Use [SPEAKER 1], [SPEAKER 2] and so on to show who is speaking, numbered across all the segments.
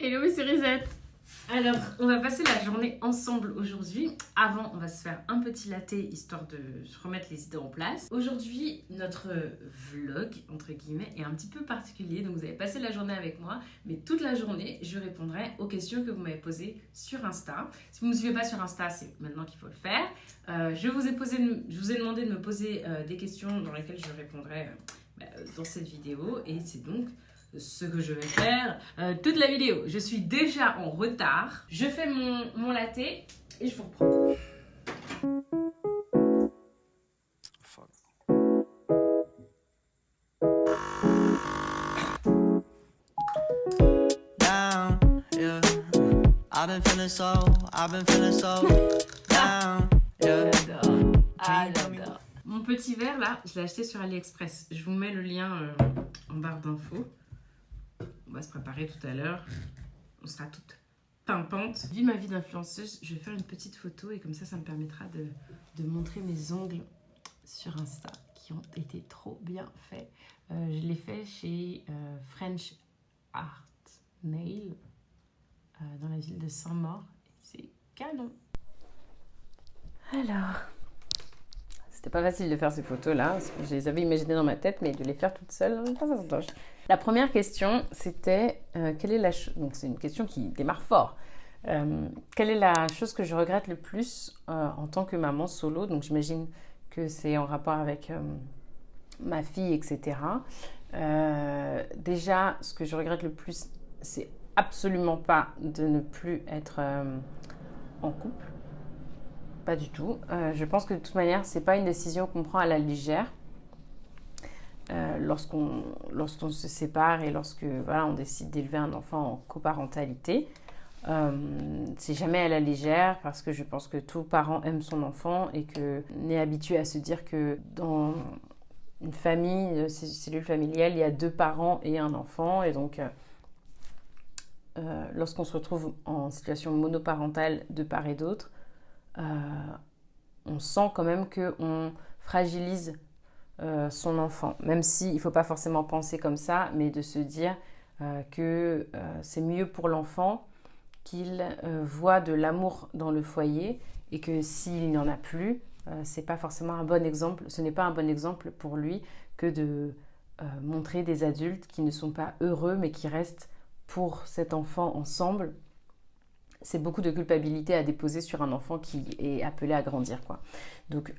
[SPEAKER 1] Hello, c'est Risette. Alors, on va passer la journée ensemble aujourd'hui. Avant, on va se faire un petit latte, histoire de se remettre les idées en place. Aujourd'hui, notre vlog, entre guillemets, est un petit peu particulier. Donc, vous allez passer la journée avec moi. Mais toute la journée, je répondrai aux questions que vous m'avez posées sur Insta. Si vous ne me suivez pas sur Insta, c'est maintenant qu'il faut le faire. Je vous ai demandé de me poser des questions dans lesquelles je répondrai dans cette vidéo. Et c'est donc ce que je vais faire toute la vidéo. Je suis déjà en retard. Je fais mon latte et je vous reprends.
[SPEAKER 2] Down, yeah. I've been feeling so down, yeah.
[SPEAKER 1] J'adore. Mon petit verre là, je l'ai acheté sur AliExpress. Je vous mets le lien en barre d'infos. On va se préparer tout à l'heure. On sera toutes pimpantes. Vu ma vie d'influenceuse, je vais faire une petite photo et comme ça me permettra de montrer mes ongles sur Insta qui ont été trop bien faits. Je l'ai fait chez French Art Nail dans la ville de Saint-Maur. C'est canon. Alors, c'était pas facile de faire ces photos-là, parce que je les avais imaginées dans ma tête, mais de les faire toute seule, pas fastoche. La première question, c'était quelle est la donc c'est une question qui démarre fort. Quelle est la chose que je regrette le plus en tant que maman solo? Donc j'imagine que c'est en rapport avec ma fille, etc. Déjà, ce que je regrette le plus, c'est absolument pas de ne plus être en couple. Pas du tout. Je pense que de toute manière, c'est pas une décision qu'on prend à la légère. Lorsqu'on se sépare et lorsque on décide d'élever un enfant en coparentalité, c'est jamais à la légère parce que je pense que tout parent aime son enfant et qu'on est habitué à se dire que dans une famille, cellule familiale, il y a 2 parents et un enfant et donc lorsqu'on se retrouve en situation monoparentale de part et d'autre, on sent quand même qu'on fragilise son enfant, même s'il ne faut pas forcément penser comme ça, mais de se dire que c'est mieux pour l'enfant qu'il voit de l'amour dans le foyer et que s'il n'y en a plus, c'est pas forcément un bon exemple, ce n'est pas un bon exemple pour lui que de montrer des adultes qui ne sont pas heureux mais qui restent pour cet enfant ensemble. C'est beaucoup de culpabilité à déposer sur un enfant qui est appelé à grandir, quoi. Donc,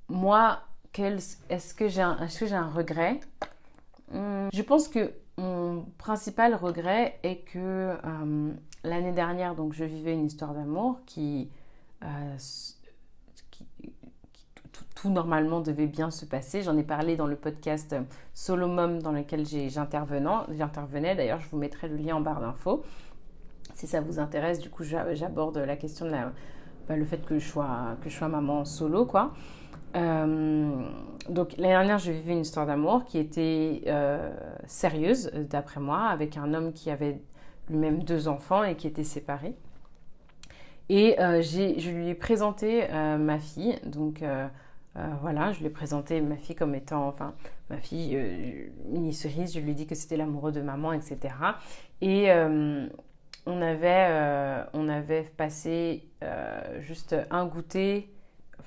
[SPEAKER 1] moi, est-ce que j'ai un regret? Je pense que mon principal regret est que l'année dernière, donc, je vivais une histoire d'amour qui tout normalement devait bien se passer. J'en ai parlé dans le podcast Solo Mom dans lequel j'intervenais. D'ailleurs, je vous mettrai le lien en barre d'infos. Si ça vous intéresse, du coup, j'aborde la question de le fait que je sois maman solo, quoi. Donc, l'année dernière, je vivais une histoire d'amour qui était sérieuse, d'après moi, avec un homme qui avait lui-même 2 enfants et qui était séparé. Et je lui ai présenté ma fille. Donc, je lui ai présenté ma fille comme étant, ma fille, Mini Cerise. Je lui ai dit que c'était l'amoureux de maman, etc. Et on avait passé juste un goûter,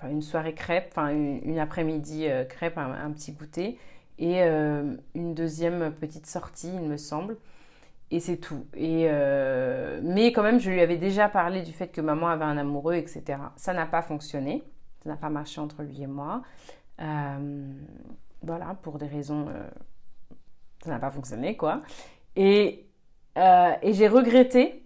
[SPEAKER 1] une soirée crêpe, une après-midi crêpe, un petit goûter, et une deuxième petite sortie, il me semble. Et c'est tout. Mais quand même, je lui avais déjà parlé du fait que maman avait un amoureux, etc. Ça n'a pas fonctionné. Ça n'a pas marché entre lui et moi. Pour des raisons... ça n'a pas fonctionné, quoi. Et j'ai regretté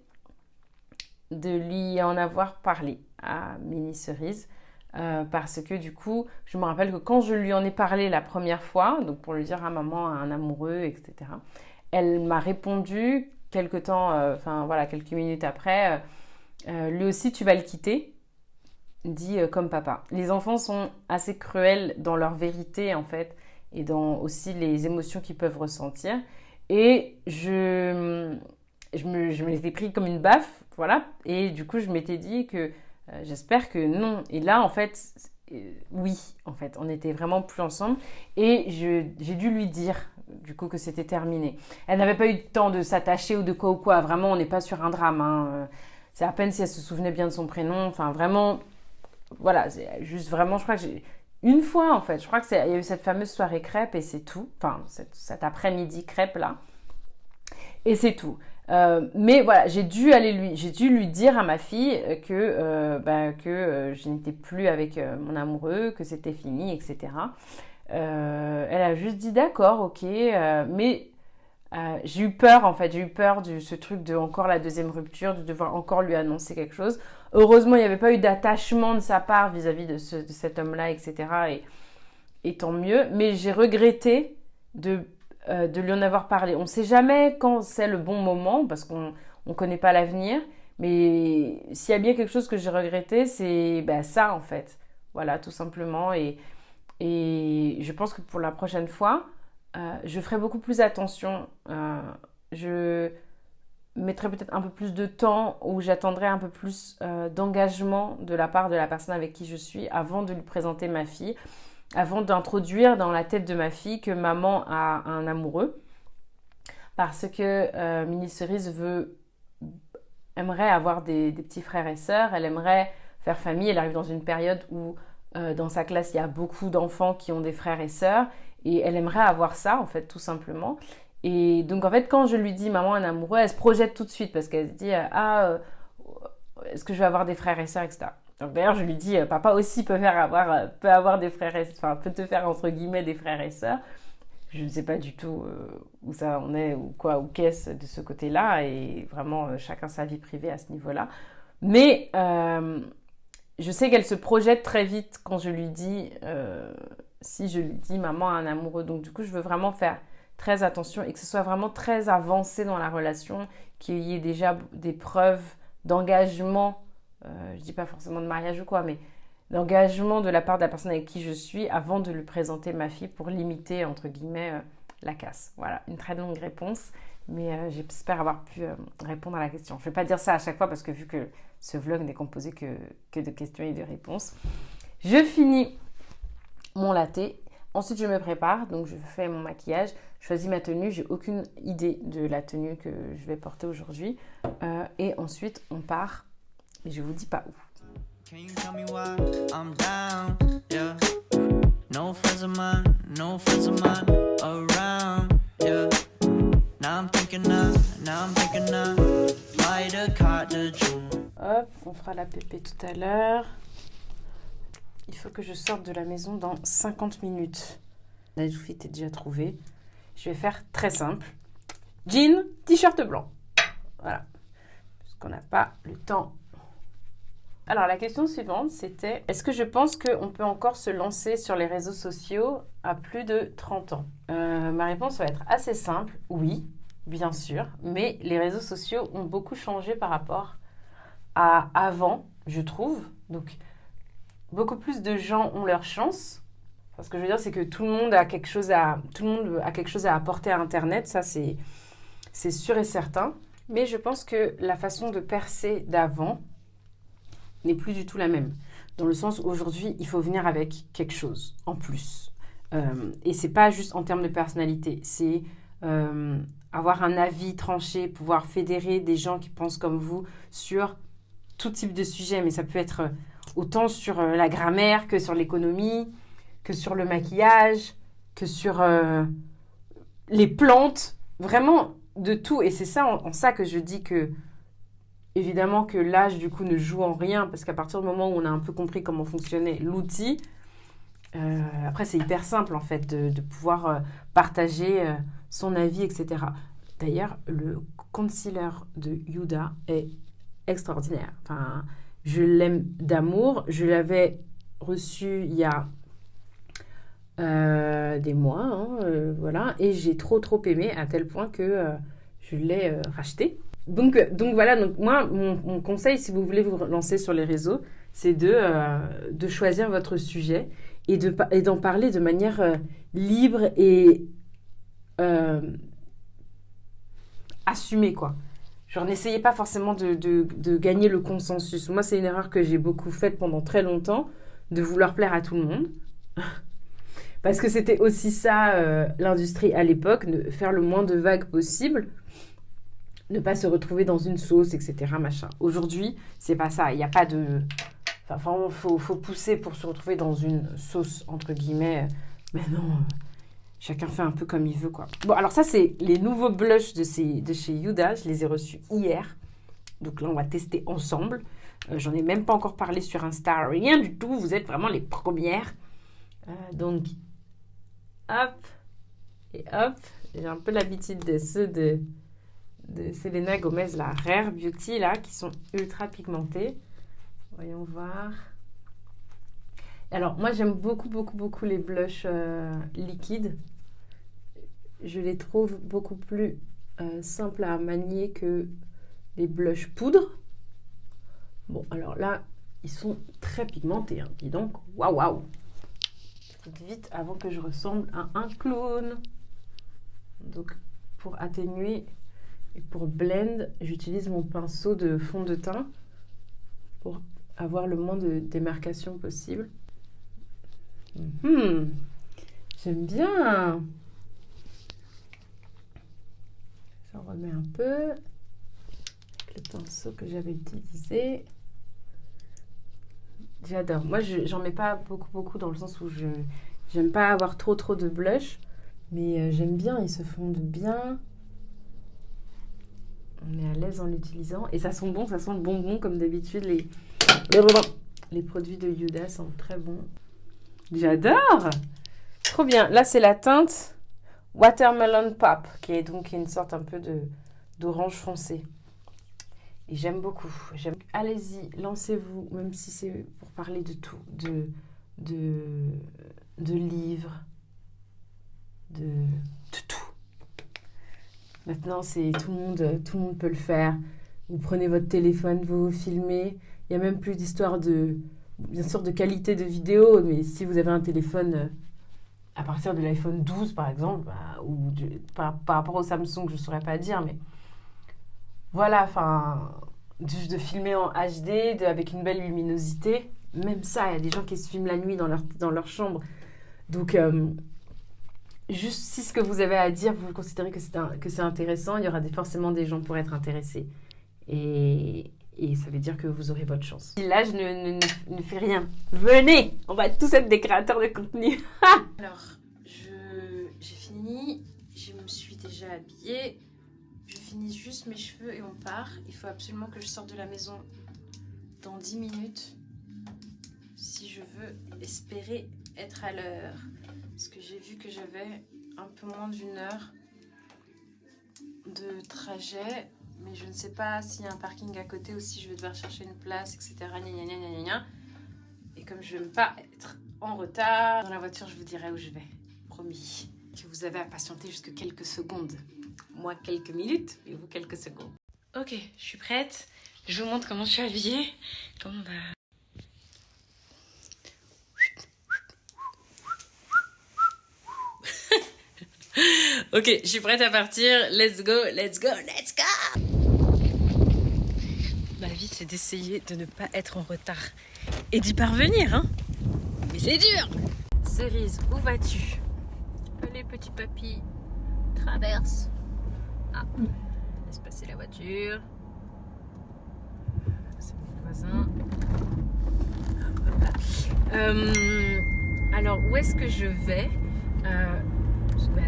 [SPEAKER 1] de lui en avoir parlé à Mini Cerise parce que du coup, je me rappelle que quand je lui en ai parlé la première fois, donc pour lui dire maman a un amoureux, etc., elle m'a répondu quelques minutes après, lui aussi tu vas le quitter, dit comme papa. Les enfants sont assez cruels dans leur vérité en fait et dans aussi les émotions qu'ils peuvent ressentir. Et je me l'étais pris comme une baffe, voilà. Et du coup, je m'étais dit que j'espère que non. Et là, en fait, oui, en fait, on n'était vraiment plus ensemble. Et j'ai dû lui dire du coup que c'était terminé. Elle n'avait pas eu le temps de s'attacher ou quoi. Vraiment, on n'est pas sur un drame. Hein. C'est à peine si elle se souvenait bien de son prénom. Enfin, vraiment, voilà, c'est juste vraiment, je crois que une fois, en fait, je crois qu'il y a eu cette fameuse soirée crêpe et c'est tout. Enfin, cet après-midi crêpe là. Et c'est tout. Mais voilà, j'ai dû lui dire à ma fille que je n'étais plus avec mon amoureux, que c'était fini, etc. Elle a juste dit d'accord, ok, mais j'ai eu peur en fait, j'ai eu peur de ce truc de encore la deuxième rupture, de devoir encore lui annoncer quelque chose. Heureusement, il n'y avait pas eu d'attachement de sa part vis-à-vis de cet homme-là, etc. Et tant mieux, mais j'ai regretté de lui en avoir parlé. On ne sait jamais quand c'est le bon moment, parce qu'on ne connaît pas l'avenir, mais s'il y a bien quelque chose que j'ai regretté, c'est ça en fait. Voilà, tout simplement. Et je pense que pour la prochaine fois, je ferai beaucoup plus attention. Je mettrai peut-être un peu plus de temps ou j'attendrai un peu plus d'engagement de la part de la personne avec qui je suis avant de lui présenter ma fille, avant d'introduire dans la tête de ma fille que maman a un amoureux. Parce que Mini Cerise aimerait avoir des petits frères et sœurs, elle aimerait faire famille, elle arrive dans une période où dans sa classe, il y a beaucoup d'enfants qui ont des frères et sœurs et elle aimerait avoir ça, en fait, tout simplement. Et donc, en fait, quand je lui dis « maman, un amoureux », elle se projette tout de suite parce qu'elle se dit est-ce que je vais avoir des frères et sœurs, etc. Donc, d'ailleurs, je lui dis « papa aussi peut avoir des frères et sœurs, enfin, peut te faire, entre guillemets, des frères et sœurs ». Je ne sais pas du tout où ça en est ou qu'est-ce de ce côté-là et vraiment, chacun sa vie privée à ce niveau-là. Mais je sais qu'elle se projette très vite quand je lui dis, si je lui dis maman a un amoureux. Donc du coup, je veux vraiment faire très attention et que ce soit vraiment très avancé dans la relation, qu'il y ait déjà des preuves d'engagement, je dis pas forcément de mariage ou quoi, mais d'engagement de la part de la personne avec qui je suis avant de lui présenter ma fille pour limiter, entre guillemets, la casse. Voilà, une très longue réponse, mais j'espère avoir pu répondre à la question. Je ne vais pas dire ça à chaque fois parce que vu que ce vlog n'est composé que de questions et de réponses. Je finis mon latte. Ensuite, je me prépare. Donc, je fais mon maquillage. Je choisis ma tenue. J'ai aucune idée de la tenue que je vais porter aujourd'hui. Et ensuite, on part. Et je vous dis pas où.
[SPEAKER 2] Can you tell me why I'm down? Yeah. No friends of mine around. Yeah. Now I'm thinking light a card to June.
[SPEAKER 1] Hop, on fera la pépé tout à l'heure. Il faut que je sorte de la maison dans 50 minutes. La outfit est déjà trouvé. Je vais faire très simple. Jean, t-shirt blanc. Voilà. Parce qu'on n'a pas le temps. Alors, la question suivante, c'était est-ce que je pense qu'on peut encore se lancer sur les réseaux sociaux à plus de 30 ans Ma réponse va être assez simple. Oui, bien sûr. Mais les réseaux sociaux ont beaucoup changé par rapport à avant, je trouve. Donc, beaucoup plus de gens ont leur chance. Enfin, ce que je veux dire, c'est que tout le monde a quelque chose à apporter à Internet. Ça, c'est sûr et certain. Mais je pense que la façon de percer d'avant n'est plus du tout la même. Dans le sens où aujourd'hui, il faut venir avec quelque chose en plus. Et c'est pas juste en termes de personnalité. C'est avoir un avis tranché, pouvoir fédérer des gens qui pensent comme vous sur tout type de sujet, mais ça peut être autant sur la grammaire que sur l'économie, que sur le maquillage, que sur les plantes, vraiment de tout. Et c'est ça, en ça que je dis que, évidemment que l'âge du coup ne joue en rien, parce qu'à partir du moment où on a un peu compris comment fonctionnait l'outil, après c'est hyper simple en fait de pouvoir partager son avis, etc. D'ailleurs, le concealer de Huda est extraordinaire. Enfin, je l'aime d'amour. Je l'avais reçu il y a des mois, voilà, et j'ai trop aimé à tel point que je l'ai racheté. Donc voilà, donc moi, mon conseil, si vous voulez vous lancer sur les réseaux, c'est de choisir votre sujet et d'en parler de manière libre et assumée, quoi. Genre, n'essayez pas forcément de gagner le consensus. Moi, c'est une erreur que j'ai beaucoup faite pendant très longtemps, de vouloir plaire à tout le monde. Parce que c'était aussi ça, l'industrie à l'époque, faire le moins de vagues possible, ne pas se retrouver dans une sauce, etc. Machin. Aujourd'hui, c'est pas ça. Il n'y a pas de... Enfin, faut pousser pour se retrouver dans une sauce, entre guillemets. Mais non, chacun fait un peu comme il veut, quoi. Bon, alors ça, c'est les nouveaux blushs de chez Huda. Je les ai reçus hier. Donc là, on va tester ensemble. J'en ai même pas encore parlé sur Insta. Rien du tout. Vous êtes vraiment les premières. Donc, hop. Et hop. J'ai un peu l'habitude de ceux de Selena Gomez, la Rare Beauty, là, qui sont ultra pigmentés. Voyons voir. Alors, moi, j'aime beaucoup, beaucoup, beaucoup les blushs liquides. Je les trouve beaucoup plus simples à manier que les blushs poudre. Bon, alors là, ils sont très pigmentés. Hein. Dis donc, waouh, waouh. Vite avant que je ressemble à un clown. Donc, pour atténuer et pour blend, j'utilise mon pinceau de fond de teint pour avoir le moins de démarcation possible. J'aime bien. J'en remets un peu avec le pinceau que j'avais utilisé. J'adore. Moi, j'en mets pas beaucoup dans le sens où j'aime pas avoir trop de blush, mais j'aime bien. Ils se fondent bien. On est à l'aise en l'utilisant et ça sent bon, ça sent le bonbon comme d'habitude. Les produits de Huda sont très bons. J'adore. Trop bien. Là, c'est la teinte Watermelon Pop, qui est donc une sorte un peu d'orange foncé. Et j'aime beaucoup. Allez-y, lancez-vous, même si c'est pour parler de tout, de livres, de tout. Maintenant, c'est tout le monde peut le faire. Vous prenez votre téléphone, vous filmez. Il n'y a même plus d'histoire bien sûr, de qualité de vidéo, mais si vous avez un téléphone à partir de l'iPhone 12, par exemple, ou par rapport au Samsung, je ne saurais pas dire, mais voilà, enfin, juste de filmer en HD, avec une belle luminosité. Même ça, il y a des gens qui se filment la nuit dans leur chambre. Donc, juste si ce que vous avez à dire, vous considérez que c'est intéressant, il y aura forcément des gens pour être intéressés. Et ça veut dire que vous aurez votre chance. Là, je ne fais rien. Venez, on va tous être des créateurs de contenu. Alors, j'ai fini. Je me suis déjà habillée. Je finis juste mes cheveux et on part. Il faut absolument que je sorte de la maison dans 10 minutes si je veux espérer être à l'heure. Parce que j'ai vu que j'avais un peu moins d'une heure de trajet. Mais je ne sais pas s'il y a un parking à côté ou si je vais devoir chercher une place, etc. Et comme je n'aime pas être en retard, dans la voiture, je vous dirai où je vais. Promis. Que vous avez à patienter jusque quelques secondes. Moi, quelques minutes, et vous, quelques secondes. Ok, je suis prête. Je vous montre comment je suis habillée. Comment on va... Ok, je suis prête à partir. Let's go, let's go, let's go! Ma vie, c'est d'essayer de ne pas être en retard et d'y parvenir, hein. Mais c'est dur! Cerise, où vas-tu? Allez, petit papy, traverse. Ah, laisse passer la voiture. C'est mon voisin. Alors, où est-ce que je vais?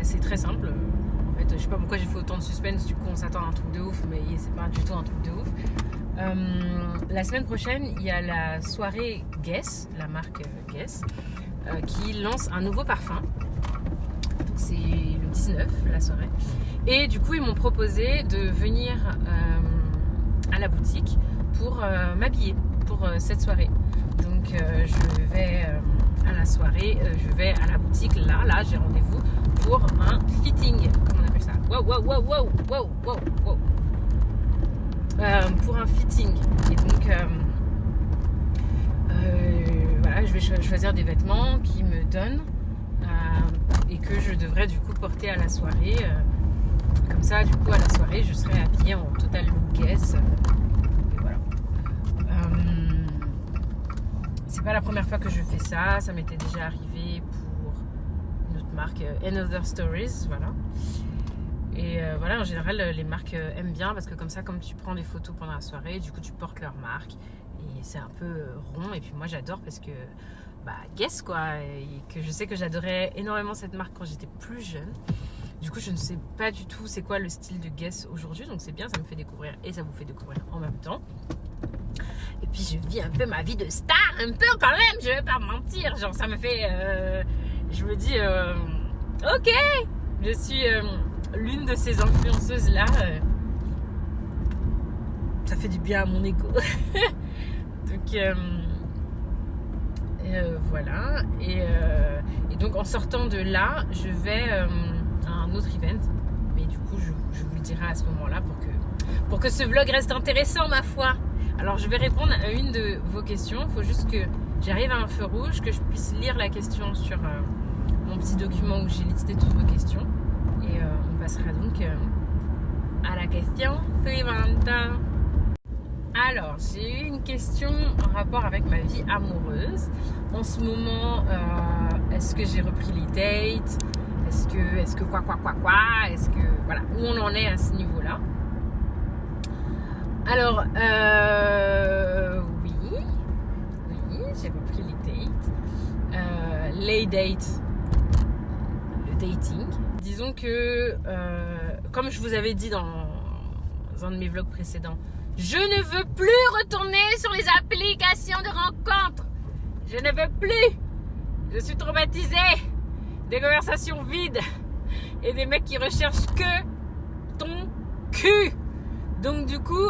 [SPEAKER 1] C'est très simple. En fait, je sais pas pourquoi j'ai fait autant de suspense. Du coup, on s'attend à un truc de ouf, mais c'est pas du tout un truc de ouf. La semaine prochaine, il y a la soirée Guess, la marque Guess, qui lance un nouveau parfum. Donc, c'est le 19, la soirée. Et du coup, ils m'ont proposé de venir à la boutique pour m'habiller pour cette soirée. Donc, je vais à la soirée, je vais à la boutique. Là, j'ai rendez-vous pour un fitting, comment on appelle ça? Wow. Pour un fitting. Et donc, voilà, je vais choisir des vêtements qui me donnent et que je devrais du coup porter à la soirée. Comme ça, du coup, à la soirée, je serai habillée en total look Guess. Et voilà. C'est pas la première fois que je fais ça. Ça m'était déjà arrivé pour marque And Other Stories, voilà. Et voilà, en général, les marques aiment bien parce que comme ça, comme tu prends des photos pendant la soirée, du coup, tu portes leur marque et c'est un peu rond. Et puis moi, j'adore parce que, Guess quoi, et que je sais que j'adorais énormément cette marque quand j'étais plus jeune. Du coup, je ne sais pas du tout c'est quoi le style de Guess aujourd'hui, donc c'est bien, ça me fait découvrir et ça vous fait découvrir en même temps. Et puis je vis un peu ma vie de star, un peu quand même, je vais pas mentir. Genre ça me fait, je me dis, ok, je suis l'une de ces influenceuses là. Ça fait du bien à mon ego. Donc voilà. Et donc en sortant de là, je vais à un autre event. Mais du coup, je vous le dirai à ce moment-là pour que ce vlog reste intéressant, ma foi. Alors, je vais répondre à une de vos questions. Il faut juste que j'arrive à un feu rouge, que je puisse lire la question sur mon petit document où j'ai listé toutes vos questions. Et on passera donc à la question suivante. Alors, j'ai eu une question en rapport avec ma vie amoureuse. En ce moment, est-ce que j'ai repris les dates? Est-ce que quoi? Est-ce que, voilà, où on en est à ce niveau-là? Alors, oui, j'ai repris les dates, le dating. Disons que, comme je vous avais dit dans un de mes vlogs précédents, je ne veux plus retourner sur les applications de rencontres. Je ne veux plus. Je suis traumatisée des conversations vides et des mecs qui recherchent que ton cul. Donc du coup,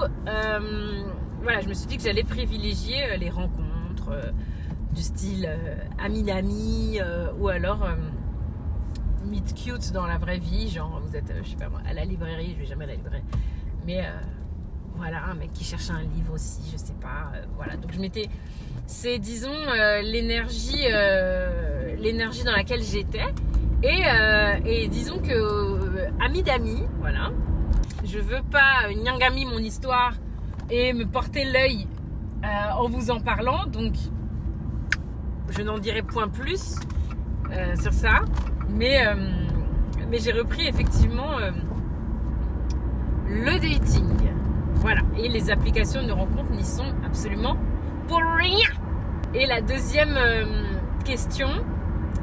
[SPEAKER 1] voilà, je me suis dit que j'allais privilégier les rencontres du style ami d'amis ou alors meet cute dans la vraie vie. Genre vous êtes, je sais pas moi, à la librairie, je vais jamais à la librairie, mais voilà, un mec qui cherche un livre aussi, je sais pas, voilà. Donc je m'étais, c'est disons l'énergie dans laquelle j'étais et disons que ami d'amis, voilà. Je veux pas nyangami mon histoire et me porter l'œil en vous en parlant, donc je n'en dirai point plus sur ça, mais j'ai repris effectivement le dating, voilà, et les applications de rencontre n'y sont absolument pour rien. Et la deuxième question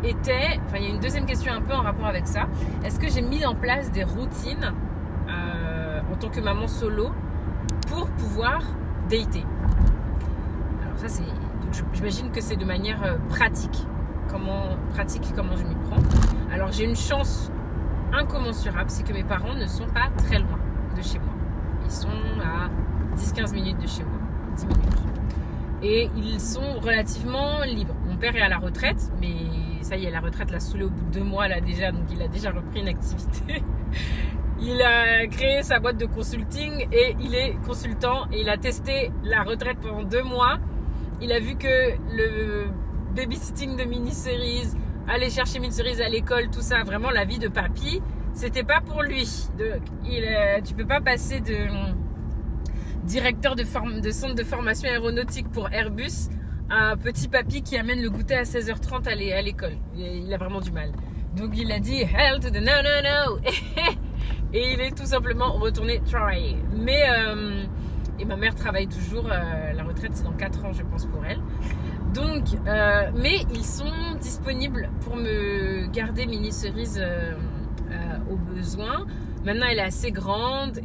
[SPEAKER 1] était, enfin il y a une deuxième question un peu en rapport avec ça, est-ce que j'ai mis en place des routines en tant que maman solo pour pouvoir dater? Alors ça c'est, j'imagine que c'est de manière pratique comment je m'y prends. Alors j'ai une chance incommensurable, c'est que mes parents ne sont pas très loin de chez moi. Ils sont à 10-15 minutes de chez moi, 10 minutes. Et ils sont relativement libres. Mon père est à la retraite, mais ça y est, la retraite l'a saoulé au bout de 2 mois là déjà, donc il a déjà repris une activité. Il a créé sa boîte de consulting et il est consultant et il a testé la retraite pendant 2 mois. Il a vu que le babysitting de mini-cerise, aller chercher mini-cerise à l'école, tout ça, vraiment la vie de papy, c'était pas pour lui. Tu peux pas passer de directeur de centre de formation aéronautique pour Airbus à petit papy qui amène le goûter à 16h30 à l'école. Il a vraiment du mal. Donc il a dit hell to the no. Et il est tout simplement retourné travailler. Mais et ma mère travaille toujours. La retraite c'est dans 4 ans je pense pour elle. Donc mais ils sont disponibles pour me garder mini-cerise au besoin. Maintenant elle est assez grande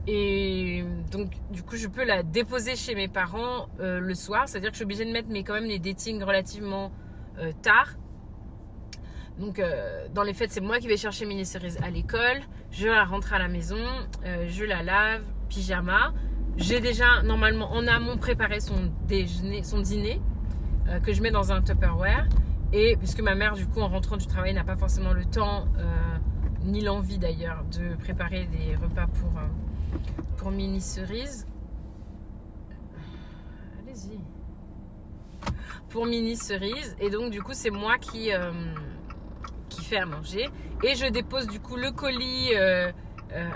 [SPEAKER 1] et donc du coup je peux la déposer chez mes parents le soir. C'est-à-dire que je suis obligée de mettre quand même les datings relativement tard. Donc dans les fêtes c'est moi qui vais chercher mini-cerise à l'école, je la rentre à la maison, je la lave, pyjama. J'ai déjà normalement en amont préparé son dîner que je mets dans un Tupperware. Et puisque ma mère du coup en rentrant du travail n'a pas forcément le temps ni l'envie d'ailleurs de préparer des repas pour mini-cerise. Allez-y. Pour mini-cerise. Et donc du coup c'est moi qui fait à manger et je dépose du coup le colis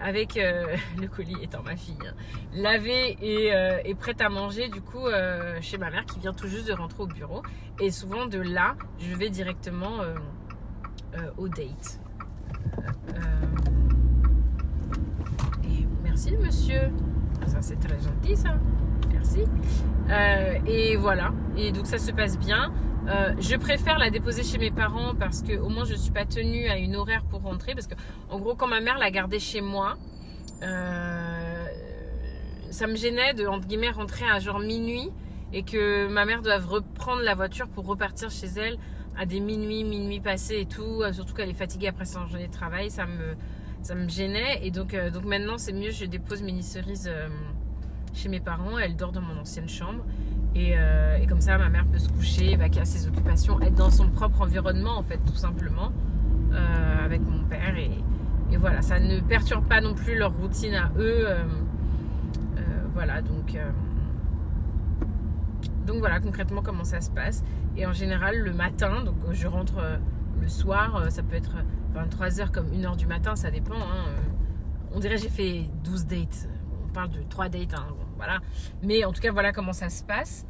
[SPEAKER 1] avec le colis étant ma fille lavé et prête à manger du coup chez ma mère qui vient tout juste de rentrer au bureau et souvent de là je vais directement au date. Et merci monsieur, ça c'est très gentil ça, merci. Et voilà, et donc ça se passe bien. Je préfère la déposer chez mes parents parce que au moins je suis pas tenue à une horaire pour rentrer, parce que en gros quand ma mère l'a gardée chez moi, ça me gênait de entre guillemets rentrer à genre minuit et que ma mère doive reprendre la voiture pour repartir chez elle à des minuit passé et tout, surtout qu'elle est fatiguée après sa journée de travail, ça me gênait. Et donc maintenant c'est mieux, je dépose Mini Cerise chez mes parents, elle dort dans mon ancienne chambre et comme ça ma mère peut se coucher, vaquer à ses occupations, être dans son propre environnement en fait, tout simplement, avec mon père et voilà, ça ne perturbe pas non plus leur routine à eux, voilà, donc voilà concrètement comment ça se passe. Et en général le matin, donc je rentre le soir, ça peut être 23h comme 1h du matin, ça dépend, hein. On dirait j'ai fait 12 dates, on parle de 3 dates, hein, bon, voilà. Mais en tout cas voilà comment ça se passe.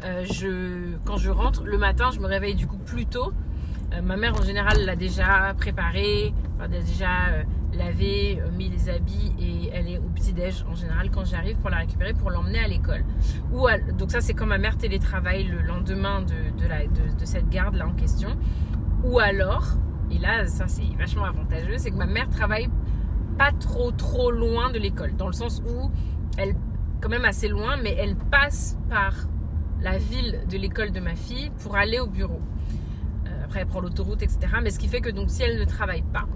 [SPEAKER 1] Quand je rentre le matin, je me réveille du coup plus tôt. Ma mère en général l'a déjà préparé, enfin, elle a déjà lavé, mis les habits et elle est au petit-déj en général quand j'arrive pour la récupérer, pour l'emmener à l'école. Donc ça c'est quand ma mère télétravaille le lendemain de cette garde là en question. Ou alors, et là ça c'est vachement avantageux, c'est que ma mère travaille pas trop loin de l'école, dans le sens où elle, quand même assez loin, mais elle passe par la ville de l'école de ma fille pour aller au bureau. Après elle prend l'autoroute, etc. Mais ce qui fait que donc si elle ne travaille pas,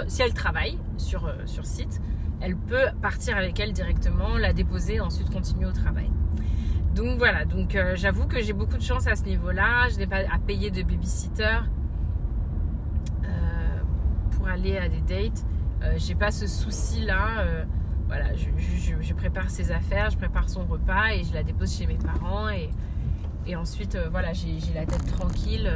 [SPEAKER 1] si elle travaille sur site, elle peut partir avec elle directement, la déposer et ensuite continuer au travail. Donc voilà, donc j'avoue que j'ai beaucoup de chance à ce niveau-là. Je n'ai pas à payer de babysitter pour aller à des dates. J'ai pas ce souci-là. Voilà, je prépare ses affaires, je prépare son repas et je la dépose chez mes parents et ensuite voilà, j'ai la tête tranquille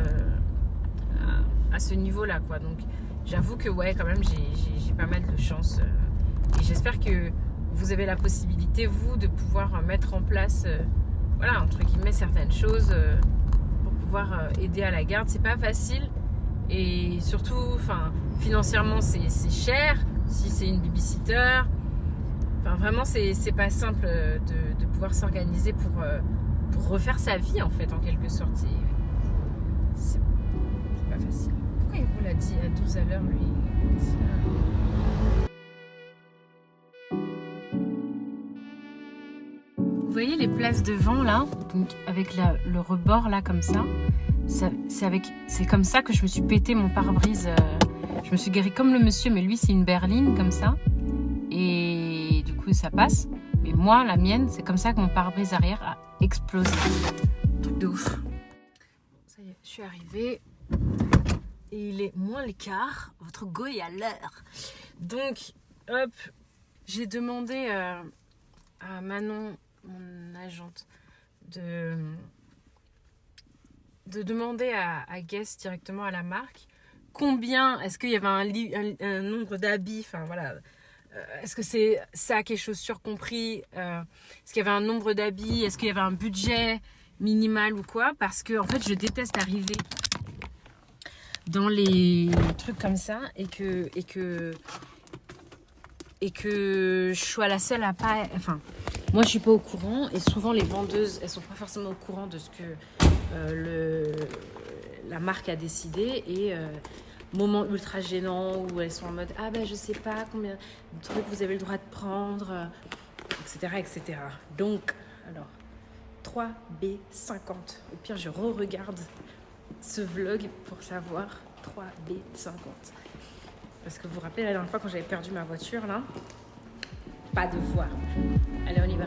[SPEAKER 1] à ce niveau-là, quoi. Donc j'avoue que ouais, quand même j'ai pas mal de chance et j'espère que vous avez la possibilité vous de pouvoir mettre en place voilà, entre guillemets certaines choses pour pouvoir aider à la garde. C'est pas facile et surtout enfin financièrement c'est cher si c'est une babysitter. Enfin vraiment c'est pas simple de pouvoir s'organiser pour refaire sa vie en fait, en quelque sorte. C'est pas facile. Pourquoi il roule à 12 à l'heure lui? Vous voyez les places de vent là, donc avec le rebord là comme ça, c'est comme ça que je me suis pété mon pare-brise. Je me suis garée comme le monsieur, mais lui c'est une berline comme ça et du coup ça passe. Mais moi la mienne c'est comme ça que mon pare-brise arrière a explosé. Truc de ouf. Ça y est, je suis arrivée et il est moins le quart. Votre go est à l'heure. Donc hop, j'ai demandé à Manon, mon agente, de demander à Guess directement à la marque combien, est-ce qu'il y avait un nombre d'habits, enfin voilà, est-ce que c'est sac et chaussures compris, est-ce qu'il y avait un nombre d'habits, est-ce qu'il y avait un budget minimal ou quoi, parce que en fait je déteste arriver dans les trucs comme ça et que je sois la seule à pas, enfin moi je suis pas au courant et souvent les vendeuses elles sont pas forcément au courant de ce que la marque a décidé et moment ultra gênant où elles sont en mode ah ben je sais pas combien de trucs vous avez le droit de prendre, etc. Donc alors 3B50, au pire je re-regarde ce vlog pour savoir 3B50. Parce que vous vous rappelez la dernière fois quand j'avais perdu ma voiture là, pas de voix. Allez, on y va.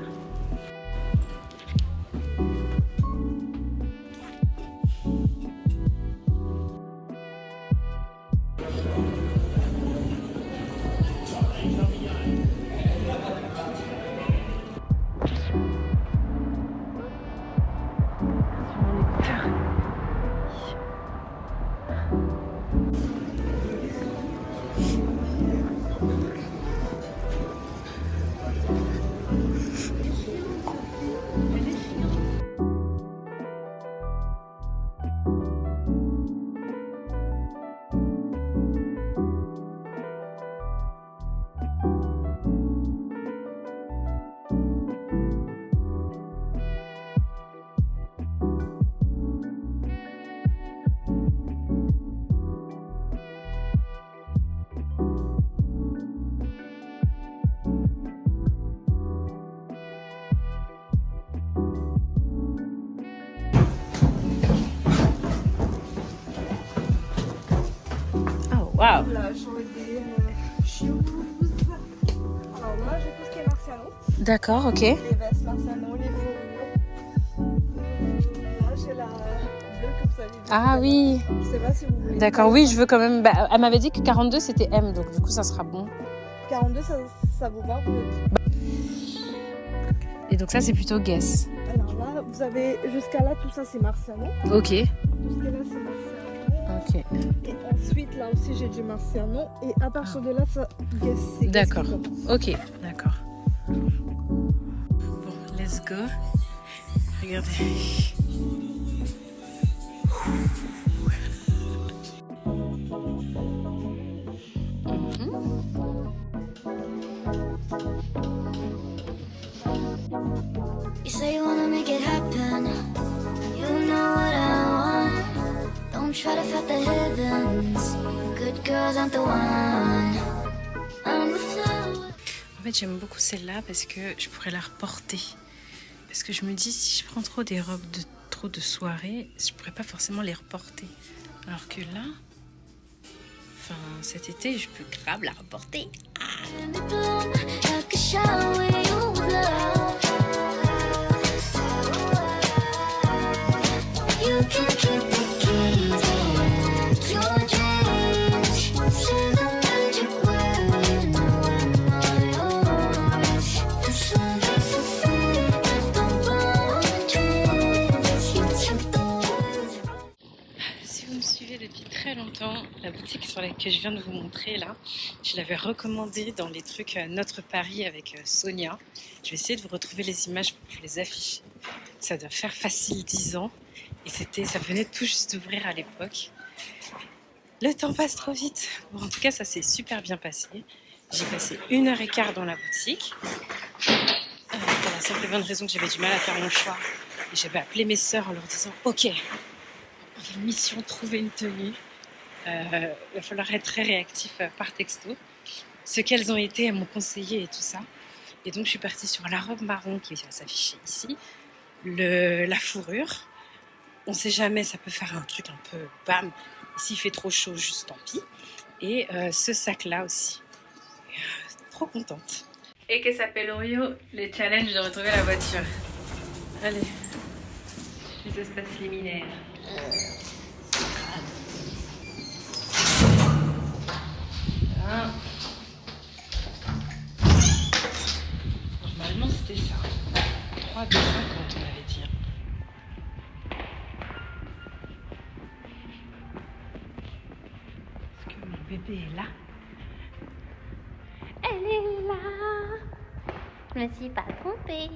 [SPEAKER 1] Waouh.
[SPEAKER 3] Là, j'aurais des shoes. Alors là, j'ai tout ce qui est Marciano.
[SPEAKER 1] D'accord, ok.
[SPEAKER 3] Les vestes Marciano, les fourrures. Là, j'ai la bleue que vous avez vue.
[SPEAKER 1] Ah oui.
[SPEAKER 3] Je sais pas si vous voulez.
[SPEAKER 1] D'accord, oui, je veux quand même. Bah, elle m'avait dit que 42 c'était M, donc du coup ça sera bon.
[SPEAKER 3] 42, ça vous va vous...
[SPEAKER 1] Et donc ça c'est plutôt Guess.
[SPEAKER 3] Alors là, vous avez jusqu'à là, tout ça c'est Marciano.
[SPEAKER 1] Ok.
[SPEAKER 3] Tout ce qui est là, c'est Marciano.
[SPEAKER 1] Ok.
[SPEAKER 3] Et ensuite, là aussi, j'ai du Marciano. Et à partir de là, ça Guess, c'est Guess
[SPEAKER 1] D'accord.
[SPEAKER 3] qui commence.
[SPEAKER 1] Ok, d'accord. Bon, let's go. Regardez.
[SPEAKER 4] You say you wanna make it happen. You know what I want. Don't try to fight the heavens. Good girls aren't the one. I'm the flower.
[SPEAKER 1] En fait, j'aime beaucoup celle-là parce que je pourrais la reporter. Parce que je me dis, si je prends trop des robes de trop de soirée, je pourrais pas forcément les reporter. Alors que là, enfin, cet été, je peux grave la reporter.
[SPEAKER 4] And it bloom like a shower you would love. You can keep the keys to your dreams. Say the magic word, you know I'm all yours. This love is a thing of the boundaries. You took the words.
[SPEAKER 1] Si vous me suivez depuis très longtemps, la boutique sur laquelle je viens de vous montrer là, je l'avais recommandée dans les trucs Notre Paris avec Sonia. Je vais essayer de vous retrouver les images pour vous les afficher. Ça doit faire facile 10 ans et ça venait tout juste d'ouvrir à l'époque. Le temps passe trop vite. Bon, en tout cas, ça s'est super bien passé. J'ai passé 1h15 dans la boutique. Pour la simple et bonne raison que j'avais du mal à faire mon choix. Et j'avais appelé mes sœurs en leur disant « Ok, mission, trouver une tenue. Il va falloir être très réactif par texto. » Ce qu'elles ont été, elles m'ont conseillé et tout ça. Et donc, je suis partie sur la robe marron qui va s'afficher ici. La fourrure. On sait jamais, ça peut faire un truc un peu bam. S'il fait trop chaud, juste tant pis. Et ce sac-là aussi. Trop contente. Et que s'appelle Orio, le challenge de retrouver la voiture. Allez. Les espaces liminaires. Voilà. Normalement, c'était ça. 3, 2, 50, on avait dit. Est-ce que mon bébé est là?
[SPEAKER 5] Elle est là. Je me suis pas trompée.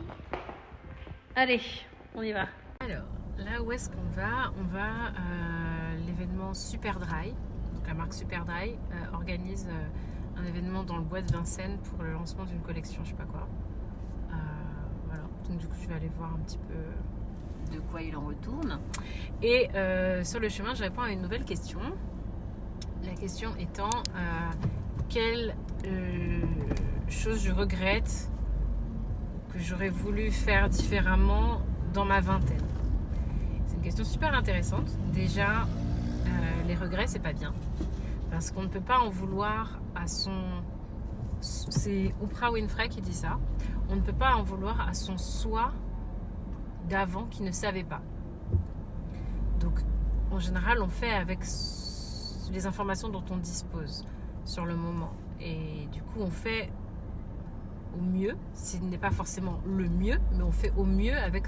[SPEAKER 1] Allez, on y va. Alors, là où est-ce qu'on va? On va à l'événement Super Dry. Donc la marque Super Dry organise un événement dans le bois de Vincennes pour le lancement d'une collection, je sais pas quoi. Voilà. Donc du coup, je vais aller voir un petit peu de quoi il en retourne. Et sur le chemin, je réponds à une nouvelle question. La question étant quelle chose je regrette que j'aurais voulu faire différemment dans ma vingtaine. C'est une question super intéressante. Déjà, les regrets, c'est pas bien. Parce qu'on ne peut pas en vouloir à son... C'est Oprah Winfrey qui dit ça. On ne peut pas en vouloir à son soi d'avant qui ne savait pas. Donc, en général, on fait avec les informations dont on dispose sur le moment. Et du coup, on fait au mieux. Ce n'est pas forcément le mieux, mais on fait au mieux avec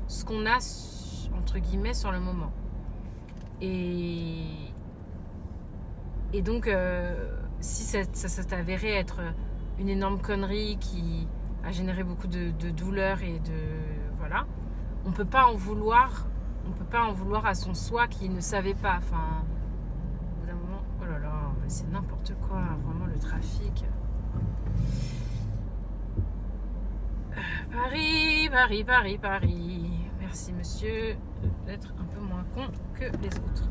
[SPEAKER 1] ce qu'on a, entre guillemets, sur le moment. Et donc, si ça s'est avéré être une énorme connerie qui a généré beaucoup de douleur et de... Voilà. On peut pas en vouloir à son soi qui ne savait pas. Enfin, au bout d'un moment, oh là là, c'est n'importe quoi, vraiment le trafic. Paris, Paris, Paris, Paris. Merci monsieur d'être un peu moins con que les autres.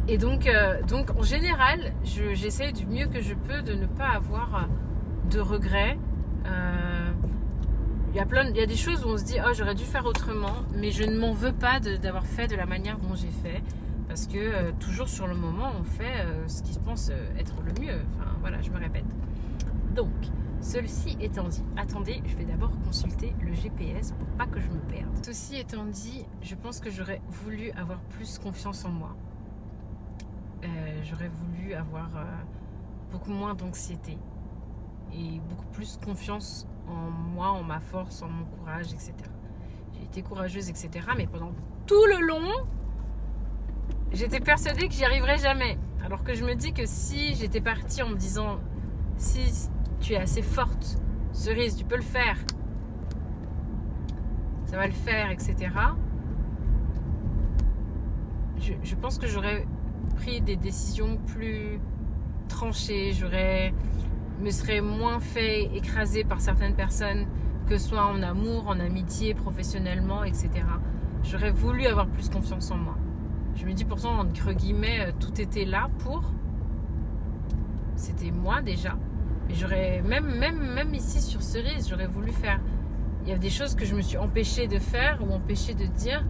[SPEAKER 1] Et donc en général, j'essaye du mieux que je peux de ne pas avoir de regrets. Il y a des choses où on se dit oh j'aurais dû faire autrement, mais je ne m'en veux pas d'avoir fait de la manière dont j'ai fait, parce que toujours sur le moment on fait ce qui se pense être le mieux. Enfin voilà, je me répète. Donc ceci étant dit, attendez, je vais d'abord consulter le GPS pour pas que je me perde. Ceci étant dit, je pense que j'aurais voulu avoir plus confiance en moi. J'aurais voulu avoir beaucoup moins d'anxiété et beaucoup plus confiance en moi, en ma force, en mon courage, etc. J'ai été courageuse, etc. Mais pendant tout le long, j'étais persuadée que j'y arriverais jamais. Alors que je me dis que si j'étais partie en me disant si tu es assez forte, Cerise, tu peux le faire, ça va le faire, etc. Je pense que j'aurais pris des décisions plus tranchées, me serais moins fait écraser par certaines personnes, que ce soit en amour, en amitié, professionnellement, etc. J'aurais voulu avoir plus confiance en moi. Je me dis pourtant, entre guillemets, tout était là pour. C'était moi déjà. Et j'aurais, même ici sur Cerise, j'aurais voulu faire. Il y a des choses que je me suis empêchée de faire ou empêchée de dire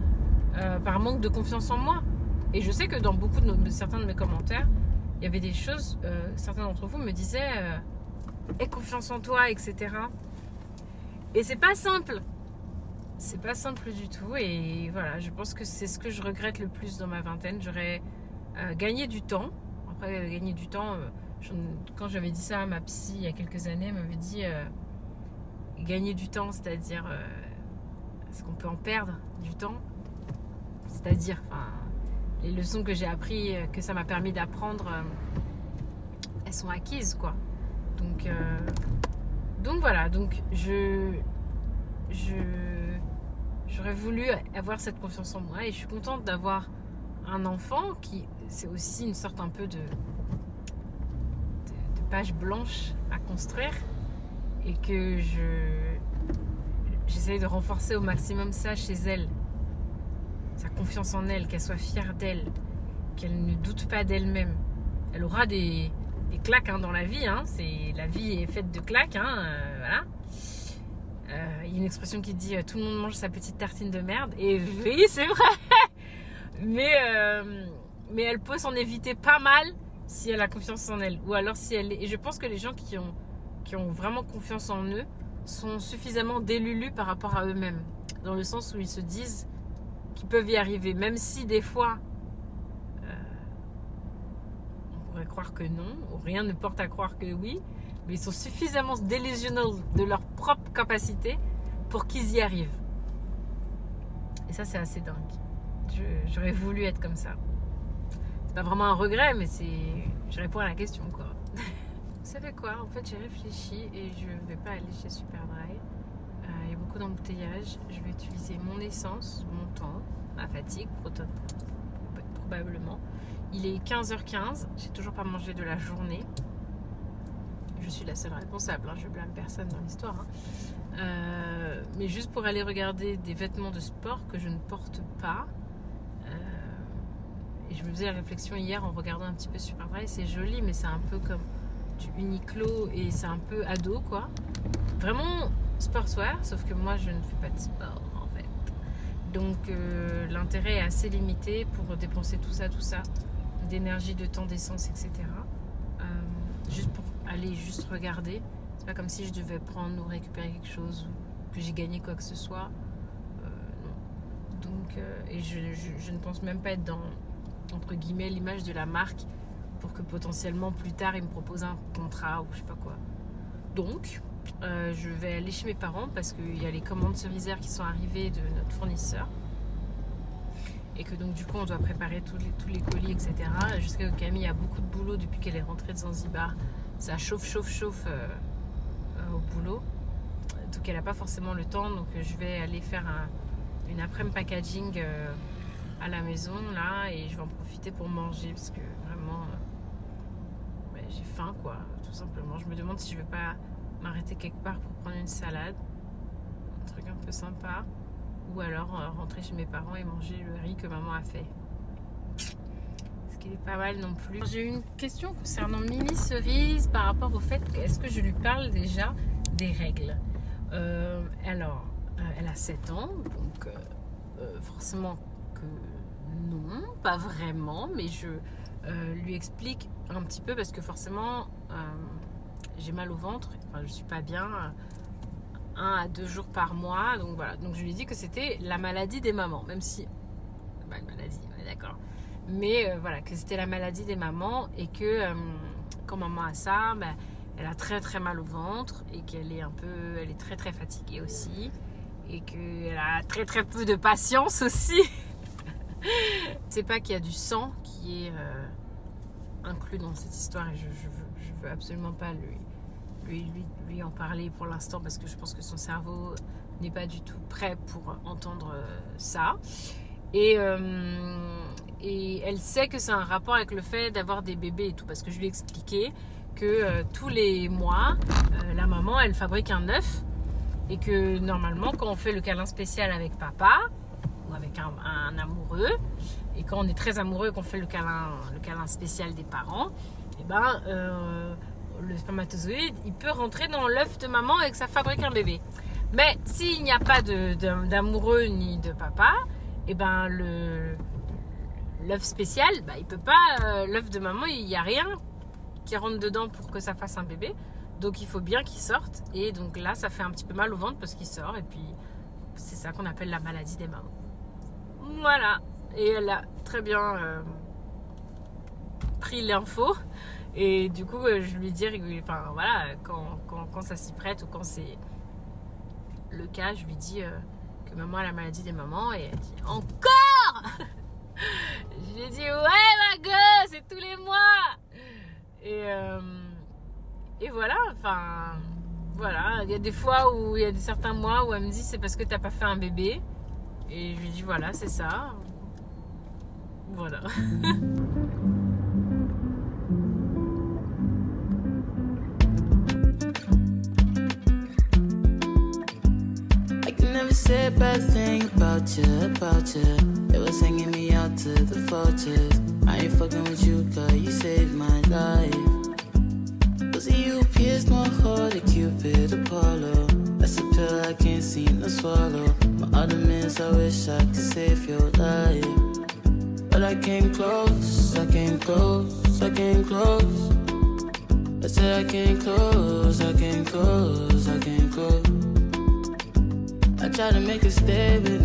[SPEAKER 1] par manque de confiance en moi. Et je sais que dans beaucoup certains de mes commentaires, il y avait des choses, certains d'entre vous me disaient aie confiance en toi, etc. Et c'est pas simple. C'est pas simple du tout. Et voilà, je pense que c'est ce que je regrette le plus dans ma vingtaine. J'aurais gagné du temps. Après, gagner du temps, quand j'avais dit ça à ma psy il y a quelques années, elle m'avait dit gagner du temps, c'est-à-dire est-ce qu'on peut en perdre du temps? C'est-à-dire, les leçons que j'ai apprises, que ça m'a permis d'apprendre, elles sont acquises, quoi. Donc voilà, donc j'aurais voulu avoir cette confiance en moi et je suis contente d'avoir un enfant qui, c'est aussi une sorte un peu de page blanche à construire et que j'essaie de renforcer au maximum ça chez elle. Sa confiance en elle, qu'elle soit fière d'elle, qu'elle ne doute pas d'elle-même. Elle aura des claques dans la vie, la vie est faite de claques, voilà. Il y a une expression qui dit tout le monde mange sa petite tartine de merde, et oui, c'est vrai. Mais elle peut s'en éviter pas mal si elle a confiance en elle, ou alors si elle est. Et je pense que les gens qui ont vraiment confiance en eux sont suffisamment délulus par rapport à eux-mêmes, dans le sens où ils se disent qu'ils peuvent y arriver, même si des fois on pourrait croire que non, ou rien ne porte à croire que oui, mais ils sont suffisamment delusional de leur propre capacité pour qu'ils y arrivent. Et ça, c'est assez dingue. J'aurais voulu être comme ça. C'est pas vraiment un regret, mais je réponds à la question, quoi. Vous savez quoi? En fait, j'ai réfléchi et je vais pas aller chez Superdry. Il y a beaucoup d'embouteillages. Je vais utiliser mon essence, mon temps, ma fatigue, probablement. Il est 15h15. J'ai toujours pas mangé de la journée. Je suis la seule responsable. Je blâme personne dans l'histoire. Mais juste pour aller regarder des vêtements de sport que je ne porte pas. Et je me faisais la réflexion hier en regardant un petit peu Superdry. C'est joli, mais c'est un peu comme du Uniqlo et c'est un peu ado, quoi. Vraiment sportswear, sauf que moi je ne fais pas de sport en fait. Donc l'intérêt est assez limité pour dépenser tout ça, d'énergie, de temps, d'essence, etc. Juste pour aller juste regarder. C'est pas comme si je devais prendre ou récupérer quelque chose ou que j'ai gagné quoi que ce soit. Non. Donc, et je ne pense même pas être dans, entre guillemets, l'image de la marque pour que potentiellement plus tard ils me proposent un contrat ou je sais pas quoi. Donc je vais aller chez mes parents parce qu'il y a les commandes cerisières qui sont arrivées de notre fournisseur et que donc du coup on doit préparer tous les colis, etc. Jusqu'à que Camille a beaucoup de boulot depuis qu'elle est rentrée de Zanzibar. Ça chauffe au boulot, donc elle n'a pas forcément le temps, donc je vais aller faire une après-midi packaging à la maison là et je vais en profiter pour manger parce que vraiment j'ai faim, quoi, tout simplement. Je me demande si je vais pas m'arrêter quelque part pour prendre une salade, un truc un peu sympa, ou alors rentrer chez mes parents et manger le riz que maman a fait. Ce qui est pas mal non plus. J'ai eu une question concernant Mimi Cerise par rapport au fait est-ce que je lui parle déjà des règles. Alors, elle a 7 ans, donc forcément que non, pas vraiment, mais je lui explique un petit peu parce que forcément j'ai mal au ventre, enfin, je suis pas bien 1 à 2 jours par mois, donc voilà. Donc je lui ai dit que c'était la maladie des mamans, même si une maladie, on est d'accord, mais voilà, que c'était la maladie des mamans et que quand maman a ça, elle a très très mal au ventre et qu'elle est elle est très très fatiguée aussi et qu'elle a très très peu de patience aussi. C'est pas qu'il y a du sang qui est inclus dans cette histoire et je veux absolument pas lui en parler pour l'instant parce que je pense que son cerveau n'est pas du tout prêt pour entendre ça. Et elle sait que c'est un rapport avec le fait d'avoir des bébés et tout parce que je lui ai expliqué que tous les mois la maman elle fabrique un œuf et que normalement quand on fait le câlin spécial avec papa ou avec un amoureux et quand on est très amoureux et qu'on fait le câlin spécial des parents, et le spermatozoïde il peut rentrer dans l'œuf de maman et que ça fabrique un bébé. Mais s'il n'y a pas d'amoureux ni de papa, et l'œuf spécial, il peut pas, l'œuf de maman il n'y a rien qui rentre dedans pour que ça fasse un bébé, donc il faut bien qu'il sorte et donc là ça fait un petit peu mal au ventre parce qu'il sort et puis c'est ça qu'on appelle la maladie des mamans. Voilà, et elle a très bien pris l'info et du coup je lui dis voilà, quand ça s'y prête ou quand c'est le cas, je lui dis que maman a la maladie des mamans et elle dit encore. Je lui ai dit ouais ma gueule, c'est tous les mois. Et voilà, voilà, il y a des fois où il y a certains mois où elle me dit c'est parce que t'as pas fait un bébé et je lui dis voilà c'est ça, voilà.
[SPEAKER 2] I can never say a bad thing about you. It was hanging me out to the vultures. I ain't fucking with you, cause you saved my life. Was you pierced my heart, a Cupid Apollo. That's a pill I can't seem to swallow. My other mans, I wish I could save your life. But I came close, I came close, I came close. I said I came close, I came close, I came close. I tried to make her stay with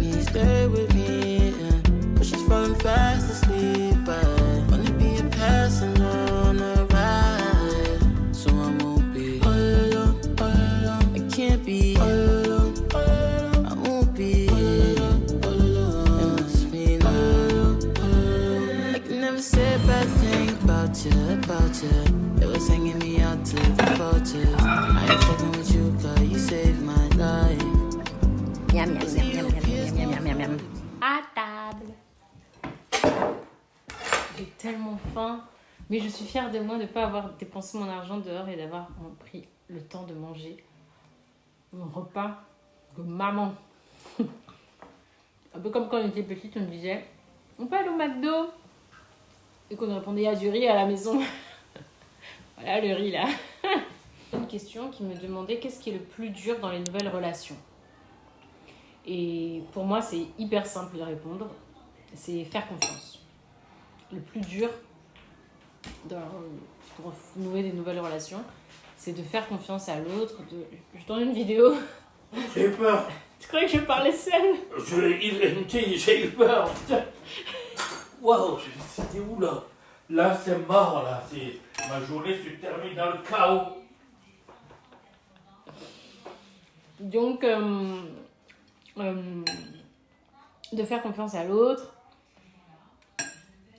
[SPEAKER 2] me, yeah. But she's falling fast asleep. I wanna be a passenger on the ride, so I won't be all alone, all alone. I can't be all alone, all alone. I won't be all alone. It must be all alone, all alone. I can never say a bad thing about you. It was hanging me out to the vultures. I ain't fucking with you, cause you saved my life.
[SPEAKER 5] Miam, miam, miam, miam, miam, miam, miam, miam, miam. À table.
[SPEAKER 1] J'ai tellement faim, mais je suis fière de moi de ne pas avoir dépensé mon argent dehors et d'avoir pris le temps de manger mon repas de maman. Un peu comme quand on était petite, on me disait on peut aller au McDo et qu'on répondait il y a du riz à la maison. Voilà le riz là. Une question qui me demandait qu'est-ce qui est le plus dur dans les nouvelles relations. Et pour moi, c'est hyper simple de répondre. C'est faire confiance. Le plus dur pour nouer des nouvelles relations, c'est de faire confiance à l'autre. Je tourne une vidéo.
[SPEAKER 6] J'ai eu peur.
[SPEAKER 1] Tu croyais que je parlais seule?
[SPEAKER 6] J'ai eu peur. Waouh, c'était où là? Là, c'est mort là. Ma journée se termine dans le chaos.
[SPEAKER 1] Donc, de faire confiance à l'autre,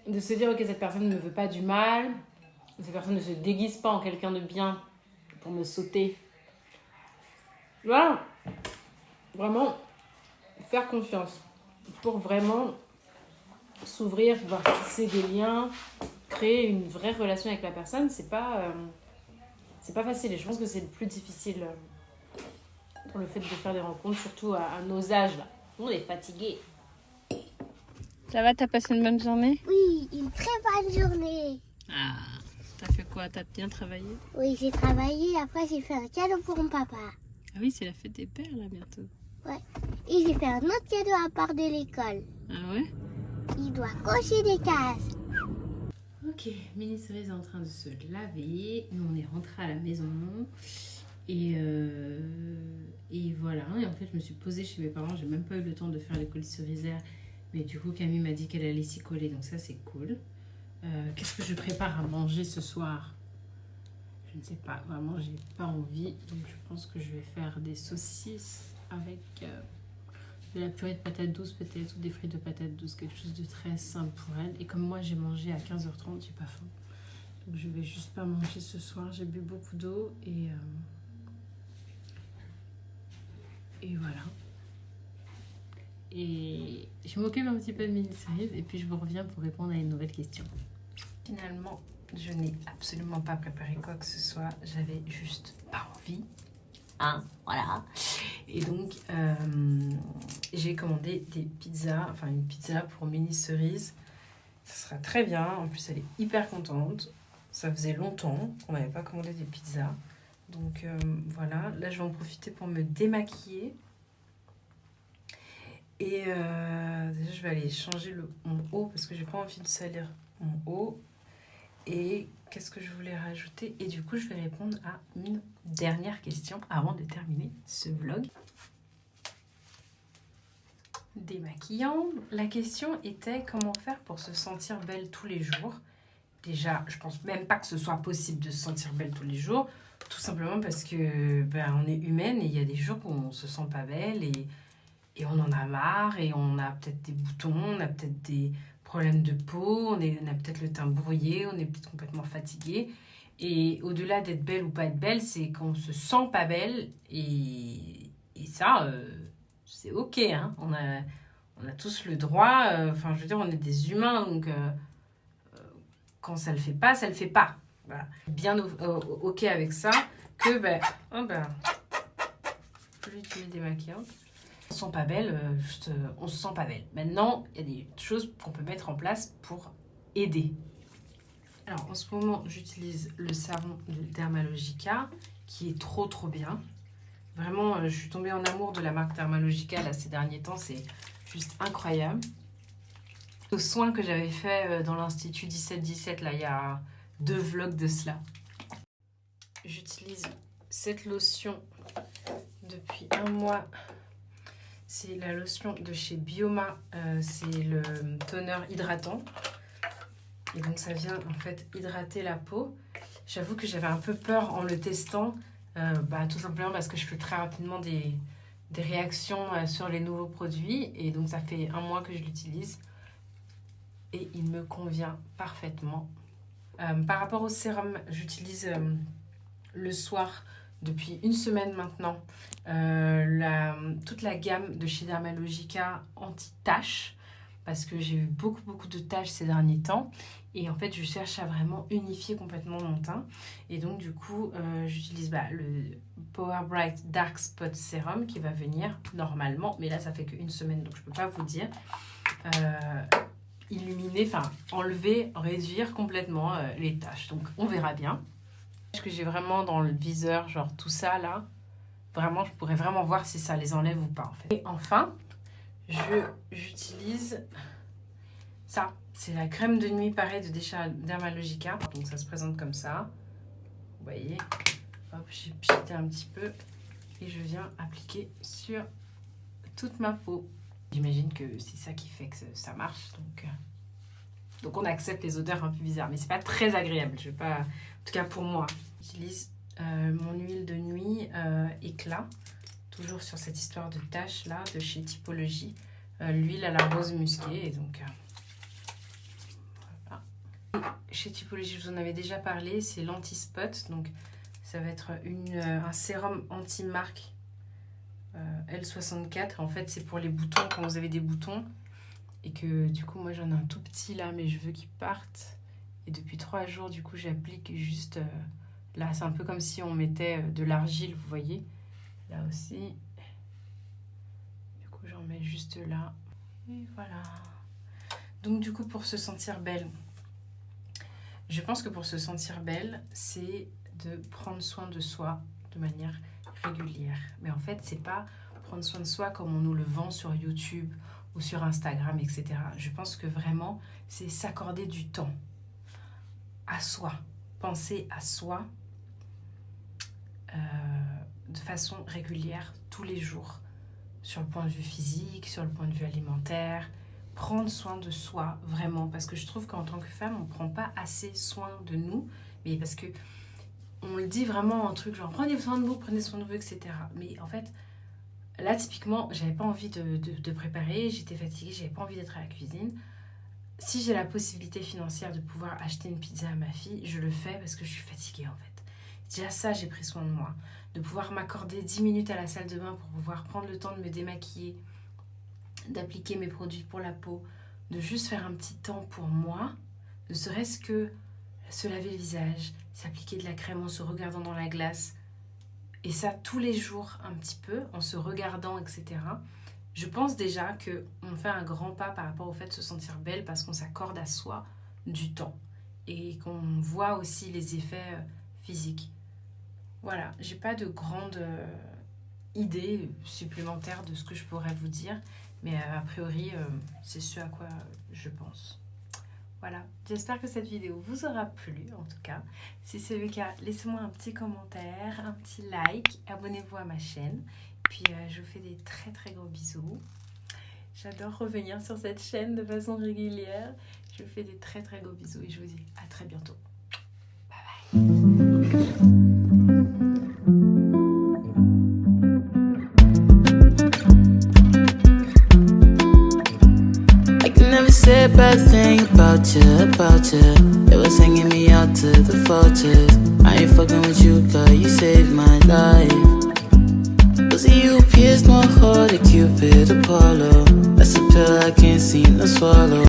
[SPEAKER 1] de se dire ok cette personne ne me veut pas du mal, cette personne ne se déguise pas en quelqu'un de bien pour me sauter. Voilà, vraiment faire confiance pour vraiment s'ouvrir, pouvoir tisser des liens, créer une vraie relation avec la personne. C'est pas c'est pas facile et je pense que c'est le plus difficile dans le fait de faire des rencontres, surtout à nos âges là. On est fatigués. Ça va, t'as passé une bonne journée?
[SPEAKER 4] Oui, une très bonne journée.
[SPEAKER 1] Ah, t'as fait quoi? T'as bien travaillé?
[SPEAKER 4] Oui, j'ai travaillé, après j'ai fait un cadeau pour mon papa.
[SPEAKER 1] Ah oui, c'est la fête des pères là bientôt.
[SPEAKER 4] Et j'ai fait un autre cadeau à part de l'école.
[SPEAKER 1] Ah ouais?
[SPEAKER 4] Il doit cocher des cases.
[SPEAKER 1] Ok, Mini Cerise est en train de se laver. Nous, on est rentrés à la maison. Et voilà. Et en fait, je me suis posée chez mes parents. J'ai même pas eu le temps de faire les colis cerisières. Mais du coup, Camille m'a dit qu'elle allait s'y coller. Donc ça, c'est cool. Qu'est-ce que je prépare à manger ce soir? Je ne sais pas. Vraiment, j'ai pas envie. Donc je pense que je vais faire des saucisses avec de la purée de patates douces peut-être, ou des frites de patates douces, quelque chose de très simple pour elle. Et comme moi j'ai mangé à 15h30, j'ai pas faim. Donc je vais juste pas manger ce soir. J'ai bu beaucoup d'eau et voilà. Et je m'occupe un petit peu de Mini Cerise et puis je vous reviens pour répondre à une nouvelle question. Finalement, je n'ai absolument pas préparé quoi que ce soit. J'avais juste pas envie. Hein, voilà. Et donc, j'ai commandé des pizzas, enfin une pizza pour Mini Cerise. Ça sera très bien. En plus, elle est hyper contente. Ça faisait longtemps qu'on n'avait pas commandé des pizzas. Donc, voilà. Là, je vais en profiter pour me démaquiller. Et déjà, je vais aller changer mon haut parce que j'ai pas envie de salir mon haut. Et qu'est-ce que je voulais rajouter? Et du coup, je vais répondre à une dernière question avant de terminer ce vlog. Démaquillant, la question était comment faire pour se sentir belle tous les jours. Déjà, je pense même pas que ce soit possible de se sentir belle tous les jours. Tout simplement parce que on est humaine et il y a des jours où on se sent pas belle et on en a marre et on a peut-être des boutons, on a peut-être des problèmes de peau, on a peut-être le teint brouillé, on est peut-être complètement fatigué. Et au-delà d'être belle ou pas être belle, c'est qu'on se sent pas belle et ça, c'est ok. Hein. On a tous le droit, enfin je veux dire, on est des humains, donc quand ça le fait pas, ça le fait pas. Voilà. Bien ok avec ça, que plus tu mets démaquillante. On se sent pas belle, on se sent pas belle. Maintenant, il y a des choses qu'on peut mettre en place pour aider. Alors, en ce moment, j'utilise le savon de Dermalogica, qui est trop bien. Vraiment, je suis tombée en amour de la marque Dermalogica là, ces derniers temps, c'est juste incroyable. Au soin que j'avais fait dans l'Institut 1717, là, il y a 2 vlogs de cela. J'utilise cette lotion depuis 1 mois. C'est la lotion de chez Bioma, c'est le toner hydratant. Et donc ça vient en fait hydrater la peau. J'avoue que j'avais un peu peur en le testant, tout simplement parce que je fais très rapidement des réactions sur les nouveaux produits. Et donc ça fait 1 mois que je l'utilise et il me convient parfaitement. Par rapport au sérum, j'utilise le soir depuis 1 semaine maintenant toute la gamme de chez Dermalogica anti-taches parce que j'ai eu beaucoup de taches ces derniers temps et en fait je cherche à vraiment unifier complètement mon teint et donc du coup j'utilise le Power Bright Dark Spot Serum qui va venir normalement, mais là ça fait qu'1 semaine donc je peux pas vous dire, illuminer, enfin enlever, réduire complètement les taches, donc on verra bien. Que j'ai vraiment dans le viseur, genre tout ça là, vraiment je pourrais vraiment voir si ça les enlève ou pas en fait. Et enfin j'utilise ça, c'est la crème de nuit pareil de Dermalogica, donc ça se présente comme ça, vous voyez, hop, j'ai pchité un petit peu et je viens appliquer sur toute ma peau. J'imagine que c'est ça qui fait que ça marche, donc on accepte les odeurs un peu bizarres, mais c'est pas très agréable, je vais pas, en tout cas pour moi. J'utilise mon huile de nuit éclat, toujours sur cette histoire de taches là, de chez Typologie, l'huile à la rose musquée, et donc voilà. Chez Typologie, je vous en avais déjà parlé, c'est l'anti-spot, donc ça va être un sérum anti-marque L64, en fait c'est pour les boutons, quand vous avez des boutons, et que du coup moi j'en ai un tout petit là, mais je veux qu'ils partent, et depuis 3 jours du coup j'applique juste Là, c'est un peu comme si on mettait de l'argile, vous voyez. Là aussi. Du coup, j'en mets juste là. Et voilà. Donc, du coup, pour se sentir belle, je pense que pour se sentir belle, c'est de prendre soin de soi de manière régulière. Mais en fait, c'est pas prendre soin de soi comme on nous le vend sur YouTube ou sur Instagram, etc. Je pense que vraiment, c'est s'accorder du temps à soi. Penser à soi de façon régulière, tous les jours. Sur le point de vue physique, sur le point de vue alimentaire. Prendre soin de soi, vraiment. Parce que je trouve qu'en tant que femme, on ne prend pas assez soin de nous. Mais parce que on le dit vraiment un truc genre prenez soin de vous, etc. Mais en fait, là typiquement, j'avais pas envie de préparer, j'étais fatiguée, j'avais pas envie d'être à la cuisine. Si j'ai la possibilité financière de pouvoir acheter une pizza à ma fille, je le fais parce que je suis fatiguée en fait. Déjà ça, j'ai pris soin de moi. De pouvoir m'accorder 10 minutes à la salle de bain pour pouvoir prendre le temps de me démaquiller, d'appliquer mes produits pour la peau, de juste faire un petit temps pour moi, ne serait-ce que se laver le visage, s'appliquer de la crème en se regardant dans la glace, et ça tous les jours un petit peu, en se regardant, etc. Je pense déjà qu'on fait un grand pas par rapport au fait de se sentir belle parce qu'on s'accorde à soi du temps et qu'on voit aussi les effets physiques. Voilà, j'ai pas de grande idée supplémentaire de ce que je pourrais vous dire, mais a priori, c'est ce à quoi je pense. Voilà, j'espère que cette vidéo vous aura plu en tout cas. Si c'est le cas, laissez-moi un petit commentaire, un petit like, abonnez-vous à ma chaîne. Puis je vous fais des très très gros bisous. J'adore revenir sur cette chaîne de façon régulière. Je vous fais des très très gros bisous et je vous dis à très bientôt. Bye bye.
[SPEAKER 2] Never said a bad thing about you. It was hanging me out to the vultures. I ain't fucking with you, girl, you saved my life. Was it you pierced my heart, a Cupid Apollo? That's a pill I can't seem to swallow.